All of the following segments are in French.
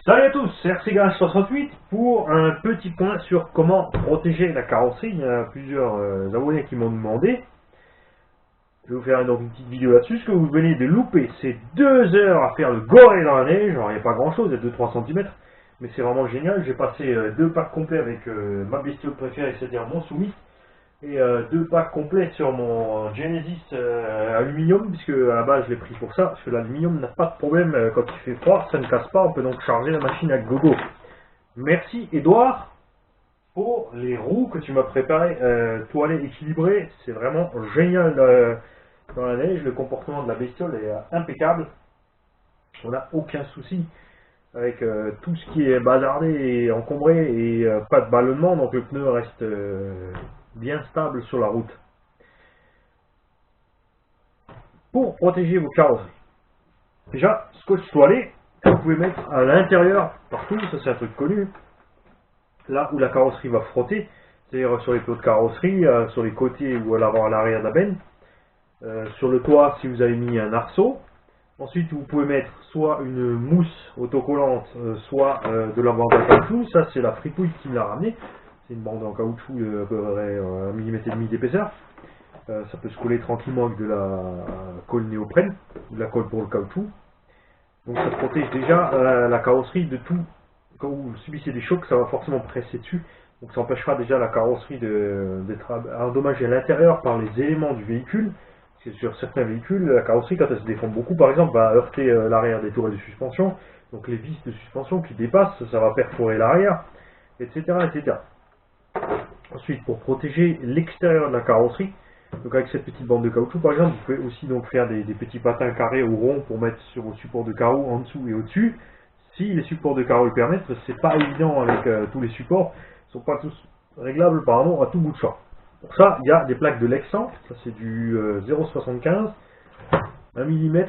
Salut à tous, c'est RCGas68 pour un petit point sur comment protéger la carrosserie. Il y a plusieurs abonnés qui m'ont demandé. Je vais vous faire donc une petite vidéo là-dessus. Ce que vous venez de louper, c'est 2 heures à faire le goré dans la neige. Alors il n'y a pas grand chose, il y a 2-3 cm, mais c'est vraiment génial. J'ai passé 2 packs complets avec ma bestiole préférée, c'est-à-dire mon Soumis, et 2 packs complets sur mon Genesis aluminium, puisque à la base je l'ai pris pour ça, parce que l'aluminium n'a pas de problème quand il fait froid, ça ne casse pas, on peut donc charger la machine à gogo. Merci Edouard pour les roues que tu m'as préparées, toilées équilibrées, c'est vraiment génial dans la neige, le comportement de la bestiole est impeccable, on n'a aucun souci avec tout ce qui est bazardé et encombré et pas de ballonnement, donc le pneu reste bien stable sur la route. Pour protéger vos carrosseries, déjà, scotch toilé, que vous pouvez mettre à l'intérieur, partout, ça c'est un truc connu, là où la carrosserie va frotter, c'est-à-dire sur les plots de carrosserie, sur les côtés ou à l'avant, à l'arrière de la benne, sur le toit si vous avez mis un arceau. Ensuite, vous pouvez mettre soit une mousse autocollante, soit de la bande en caoutchouc. Ça, c'est la fripouille qui me l'a ramené. C'est une bande en caoutchouc de à peu près 1,5 mm d'épaisseur. Ça peut se coller tranquillement avec de la colle néoprène, de la colle pour le caoutchouc. Donc ça protège déjà la carrosserie de tout. Quand vous subissez des chocs, ça va forcément presser dessus. Donc ça empêchera déjà la carrosserie d'être endommagée à l'intérieur par les éléments du véhicule. Parce que sur certains véhicules, la carrosserie, quand elle se déforme beaucoup, par exemple, va heurter l'arrière des tourelles de suspension. Donc les vis de suspension qui dépassent, ça va perforer l'arrière, etc., etc. Ensuite, pour protéger l'extérieur de la carrosserie, donc avec cette petite bande de caoutchouc par exemple, vous pouvez aussi donc faire des petits patins carrés ou ronds pour mettre sur vos supports de carreaux en dessous et au-dessus. Si les supports de carreaux le permettent, c'est pas évident avec tous les supports, ils sont pas tous réglables pardon, à tout bout de champ. Pour ça, il y a des plaques de Lexan, ça c'est du 0,75, 1 mm.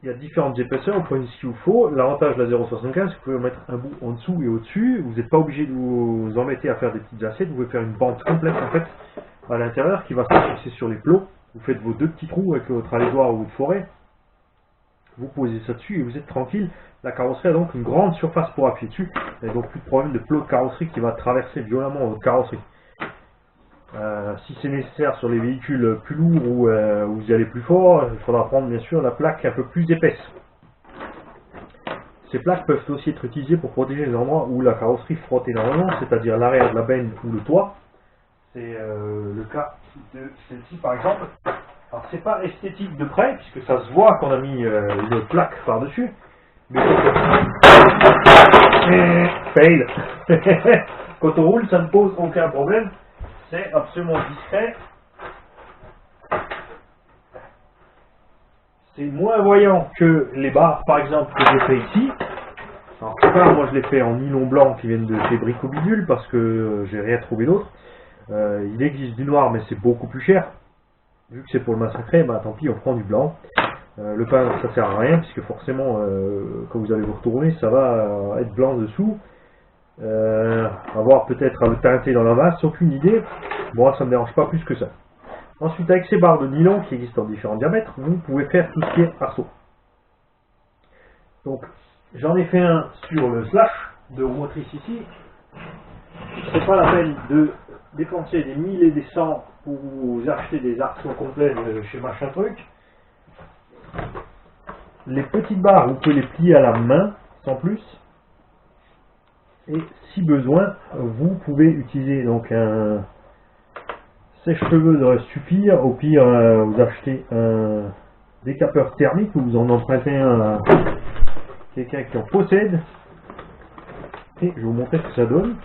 Il y a différentes épaisseurs, vous prenez ce qu'il vous faut. L'avantage de la 0,75, c'est que vous pouvez mettre un bout en dessous et au-dessus. Vous n'êtes pas obligé de vous embêter à faire des petites assiettes. Vous pouvez faire une bande complète en fait à l'intérieur qui va se fixer sur les plots. Vous faites vos 2 petits trous avec votre alédoir ou votre forêt. Vous posez ça dessus et vous êtes tranquille. La carrosserie a donc une grande surface pour appuyer dessus. Il n'y a donc plus de problème de plot de carrosserie qui va traverser violemment votre carrosserie. Si c'est nécessaire sur les véhicules plus lourds ou où vous y allez plus fort, il faudra prendre bien sûr la plaque un peu plus épaisse. Ces plaques peuvent aussi être utilisées pour protéger les endroits où la carrosserie frotte énormément, c'est-à-dire l'arrière de la benne ou le toit. C'est le cas de celle-ci par exemple. Alors c'est pas esthétique de près, puisque ça se voit qu'on a mis une plaque par-dessus. Mais fail. Quand on roule, ça ne pose aucun problème. C'est absolument discret. C'est moins voyant que les barres, par exemple, que j'ai fait ici. Alors, moi je l'ai fait en nylon blanc qui viennent de chez Brico Bidule parce que j'ai rien trouvé d'autre. Il existe du noir, mais c'est beaucoup plus cher. Vu que c'est pour le massacrer, bah tant pis, on prend du blanc. Le pain, ça sert à rien, puisque forcément, quand vous allez vous retourner, ça va être blanc dessous. Avoir peut-être à le teinter dans la masse, aucune idée. Moi, ça ne me dérange pas plus que ça. Ensuite, avec ces barres de nylon qui existent en différents diamètres, vous pouvez faire tout ce qui est arceau. Donc, j'en ai fait un sur le slash de roue motrice ici. C'est pas la peine de dépenser des 1000 et des 100 pour vous acheter des arceaux complets chez machin truc. Les petites barres, vous pouvez les plier à la main, sans plus. Et si besoin, vous pouvez utiliser donc un sèche-cheveux devrait suffire. Au pire, vous achetez un décapeur thermique ou vous en empruntez un à quelqu'un qui en possède. Et je vais vous montrer ce que ça donne.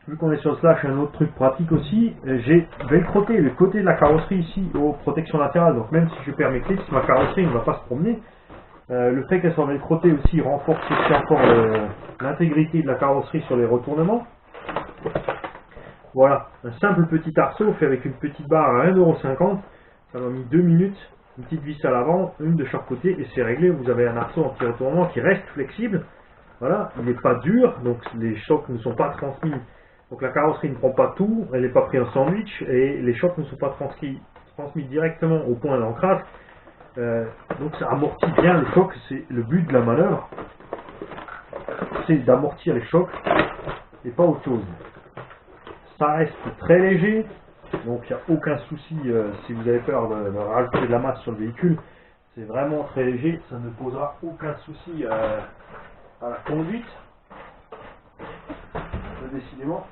Vu qu'on est sur le slash, un autre truc pratique aussi, j'ai velcroté le côté de la carrosserie ici aux protections latérales. Donc même si je perds mes clés, si ma carrosserie ne va pas se promener, le fait qu'elle soit velcrotée aussi renforce aussi encore l'intégrité de la carrosserie sur les retournements. Voilà, un simple petit arceau fait avec une petite barre à 1,50 €. Ça m'a mis 2 minutes, une petite vis à l'avant, une de chaque côté et c'est réglé. Vous avez un arceau anti-retournement qui reste flexible. Voilà, il n'est pas dur, donc les chocs ne sont pas transmis. Donc la carrosserie ne prend pas tout, elle n'est pas prise en sandwich et les chocs ne sont pas transmis directement au point d'ancrage. Donc ça amortit bien les chocs, c'est le but de la manœuvre, c'est d'amortir les chocs et pas autre chose. Ça reste très léger, donc il n'y a aucun souci si vous avez peur de rajouter de la masse sur le véhicule. C'est vraiment très léger, ça ne posera aucun souci à la conduite, décidément.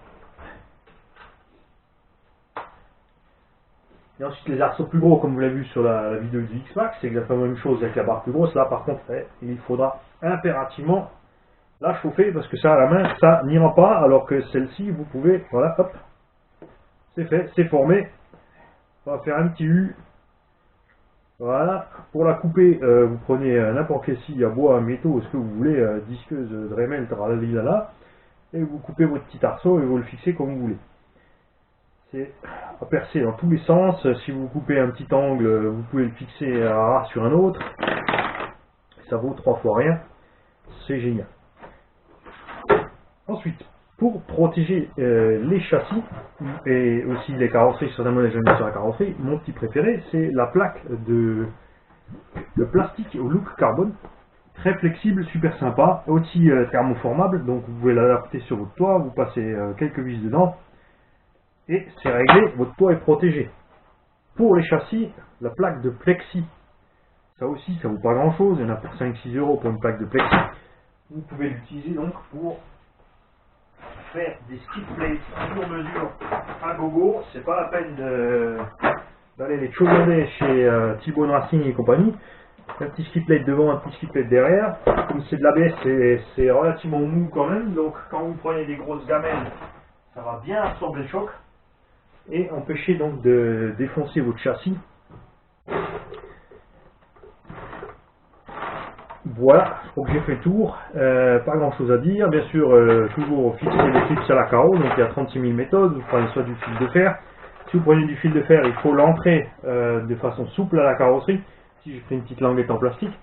Et ensuite les arceaux plus gros, comme vous l'avez vu sur la vidéo du X-Max, c'est exactement la même chose avec la barre plus grosse. Là par contre, il faudra impérativement la chauffer parce que ça à la main, ça n'ira pas, alors que celle-ci, vous pouvez, voilà, hop, c'est fait, c'est formé. On va faire un petit U. Voilà, pour la couper, vous prenez n'importe quelle scie à bois, métaux, ce que vous voulez, disqueuse, Dremel, tralalilala, et vous coupez votre petit arceau et vous le fixez comme vous voulez. C'est à percer dans tous les sens. Si vous coupez un petit angle, vous pouvez le fixer à ras sur un autre. Ça vaut 3 fois rien. C'est génial. Ensuite, pour protéger les châssis et aussi les carrosseries, sur un modèle jamais sur la carrosserie, mon petit préféré, c'est la plaque de plastique au look carbone. Très flexible, super sympa, aussi thermoformable, donc vous pouvez l'adapter sur votre toit, vous passez quelques vis dedans et c'est réglé, votre toit est protégé. Pour les châssis, la plaque de plexi, ça aussi ça vaut pas grand chose, il y en a pour 5-6 € pour une plaque de plexi. Vous pouvez l'utiliser donc pour faire des skid plates sur mesure à gogo, c'est pas la peine d'aller les chaudander chez T-Bone Racing et compagnie. Un petit skid plate devant, un petit skid plate derrière. Comme c'est de l'ABS, c'est relativement mou quand même, donc quand vous prenez des grosses gamelles, ça va bien absorber le choc et empêcher donc de défoncer votre châssis. Voilà, je crois que j'ai fait le tour, pas grand chose à dire, bien sûr, toujours fixer les clips à la carreau, donc il y a 36 000 méthodes, vous prenez soit du fil de fer, si vous prenez du fil de fer, il faut l'entrer de façon souple à la carrosserie. Si j'ai pris une petite languette en plastique,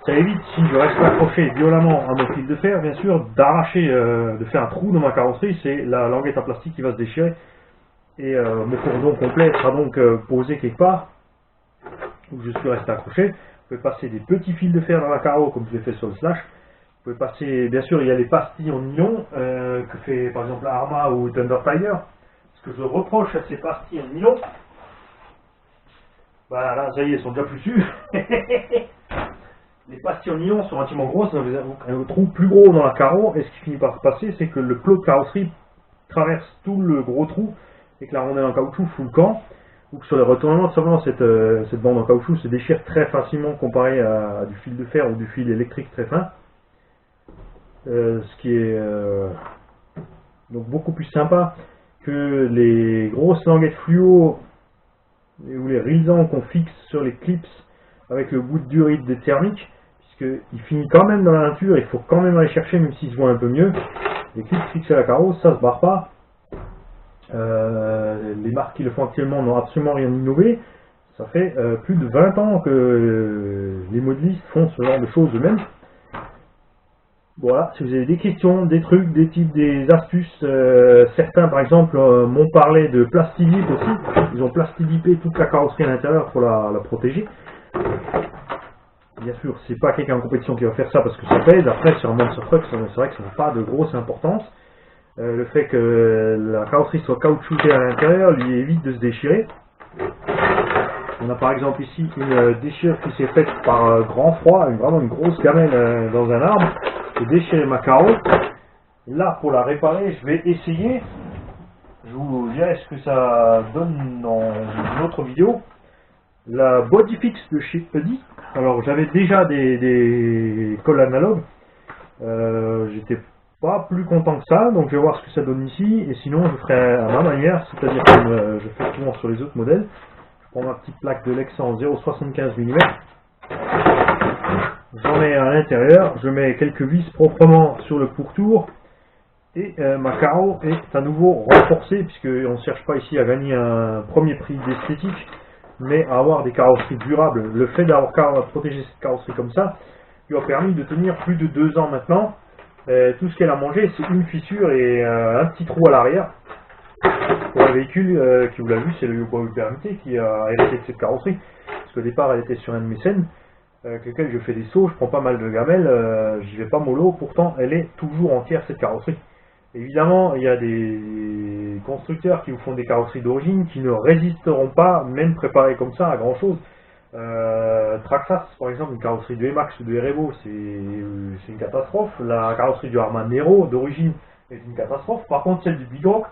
ça évite, si je reste accroché violemment à mon fil de fer, bien sûr, d'arracher, de faire un trou dans ma carrosserie, c'est la languette en plastique qui va se déchirer, et mon cordon complet sera donc posé quelque part, où je suis resté accroché. Vous pouvez passer des petits fils de fer dans la carreau, comme je l'ai fait sur le Slash. Vous pouvez passer, bien sûr, il y a les pastilles en nylon, que fait par exemple Arma ou Thunder Tiger. Ce que je reproche à ces pastilles en nylon, bah là, ça y est, elles sont déjà plus sûres. Les pastilles en nylon sont relativement grosses, un trou plus gros dans la carreau, et ce qui finit par se passer, c'est que le plot de carrosserie traverse tout le gros trou, et que la rondelle en caoutchouc fout le camp, ou que sur les retournements, tout simplement, cette bande en caoutchouc se déchire très facilement comparé à du fil de fer ou du fil électrique très fin. Ce qui est donc beaucoup plus sympa que les grosses languettes fluo ou les risants qu'on fixe sur les clips avec le bout de durite thermique, puisqu'il finit quand même dans la nature, il faut quand même aller chercher, même s'il se voit un peu mieux. Les clips fixés à la carreau, ça se barre pas. Les marques qui le font actuellement n'ont absolument rien innové. Ça fait plus de 20 ans que les modélistes font ce genre de choses eux-mêmes. Voilà, si vous avez des questions, des trucs, des types, des astuces, certains par exemple m'ont parlé de plastidip aussi. Ils ont plastidipé toute la carrosserie à l'intérieur pour la protéger. Bien sûr, c'est pas quelqu'un en compétition qui va faire ça parce que ça pèse. Après, sur un monster truck, c'est vrai que ça n'a pas de grosse importance. Le fait que la carrosserie soit caoutchoutée à l'intérieur lui évite de se déchirer. On a par exemple ici une déchirure qui s'est faite par grand froid, vraiment une grosse gamelle dans un arbre. J'ai déchiré ma carreau. Là, pour la réparer, je vais essayer. Je vous dirai ce que ça donne dans une autre vidéo. La Bodyfix de chez Eddy. Alors j'avais déjà des colles analogues. J'étais pas plus content que ça, donc je vais voir ce que ça donne ici, et sinon je ferai à ma manière, c'est-à-dire comme je fais souvent sur les autres modèles. Je prends ma petite plaque de Lexa en 0,75 mm, j'en mets à l'intérieur, je mets quelques vis proprement sur le pourtour, et ma carreau est à nouveau renforcée, puisqu'on ne cherche pas ici à gagner un premier prix d'esthétique, mais à avoir des carrosseries durables. Le fait d'avoir protégé cette carrosserie comme ça, lui a permis de tenir plus de 2 ans maintenant. Tout ce qu'elle a mangé, c'est une fissure et un petit trou à l'arrière. Pour un véhicule qui, vous l'avez vu, c'est le Yokohama Permité qui a hérité de cette carrosserie. Parce qu'au départ elle était sur un de mes scènes, avec lequel je fais des sauts, je prends pas mal de gamelles, j'y vais pas mollo, pourtant elle est toujours entière cette carrosserie. Évidemment, il y a des constructeurs qui vous font des carrosseries d'origine qui ne résisteront pas, même préparées comme ça, à grand chose. Traxxas, par exemple, une carrosserie de Emax ou de Revo, c'est une catastrophe. La carrosserie du Harman Nero d'origine est une catastrophe. Par contre, celle du Big Rock,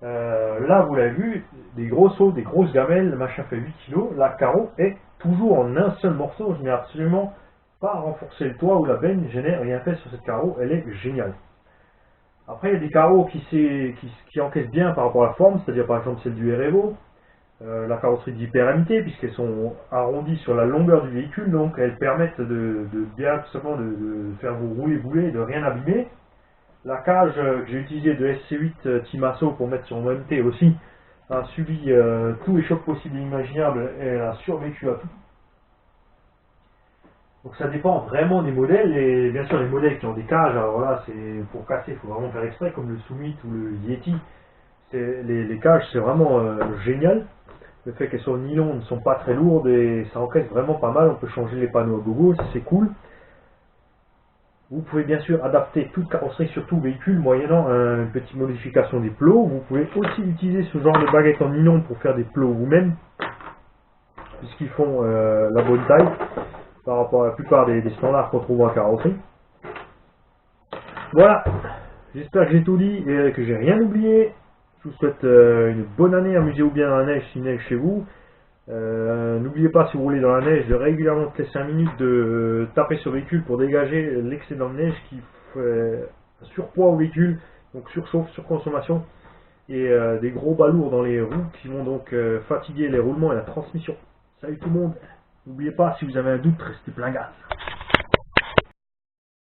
là vous l'avez vu, des gros sauts, des grosses gamelles, le machin fait 8 kg, la carreau est toujours en un seul morceau. Je n'ai absolument pas renforcé le toit ou la benne, je n'ai rien fait sur cette carreau, elle est géniale. Après, il y a des carreaux qui encaissent bien par rapport à la forme, c'est-à-dire par exemple celle du Revo, la carrosserie d'hyper-amité, puisqu'elles sont arrondies sur la longueur du véhicule, donc elles permettent de bien tout simplement de faire vous rouler bouler et de rien abîmer. La cage que j'ai utilisée de SC8 Timasso pour mettre sur mon MT aussi a subi tous les chocs possibles et imaginables et elle a survécu à tout. Donc ça dépend vraiment des modèles, et bien sûr les modèles qui ont des cages, alors là c'est pour casser, il faut vraiment faire exprès, comme le Summit ou le Yeti. Les cages c'est vraiment génial. Le fait qu'elles soient en nylon ne sont pas très lourdes et ça encaisse vraiment pas mal, on peut changer les panneaux à gogo, c'est cool. Vous pouvez bien sûr adapter toute carrosserie sur tout véhicule moyennant une petite modification des plots. Vous pouvez aussi utiliser ce genre de baguette en nylon pour faire des plots vous-même, puisqu'ils font la bonne taille par rapport à la plupart des standards qu'on trouve en carrosserie. Voilà, j'espère que j'ai tout dit et que j'ai rien oublié. Je vous souhaite une bonne année, amusez-vous bien dans la neige s'il neige chez vous. N'oubliez pas, si vous roulez dans la neige, de régulièrement toutes les 5 minutes de taper sur le véhicule pour dégager l'excédent de neige qui fait surpoids au véhicule, donc surchauffe, surconsommation, et des gros balourds dans les roues qui vont donc fatiguer les roulements et la transmission. Salut tout le monde, n'oubliez pas, si vous avez un doute, restez plein gaz.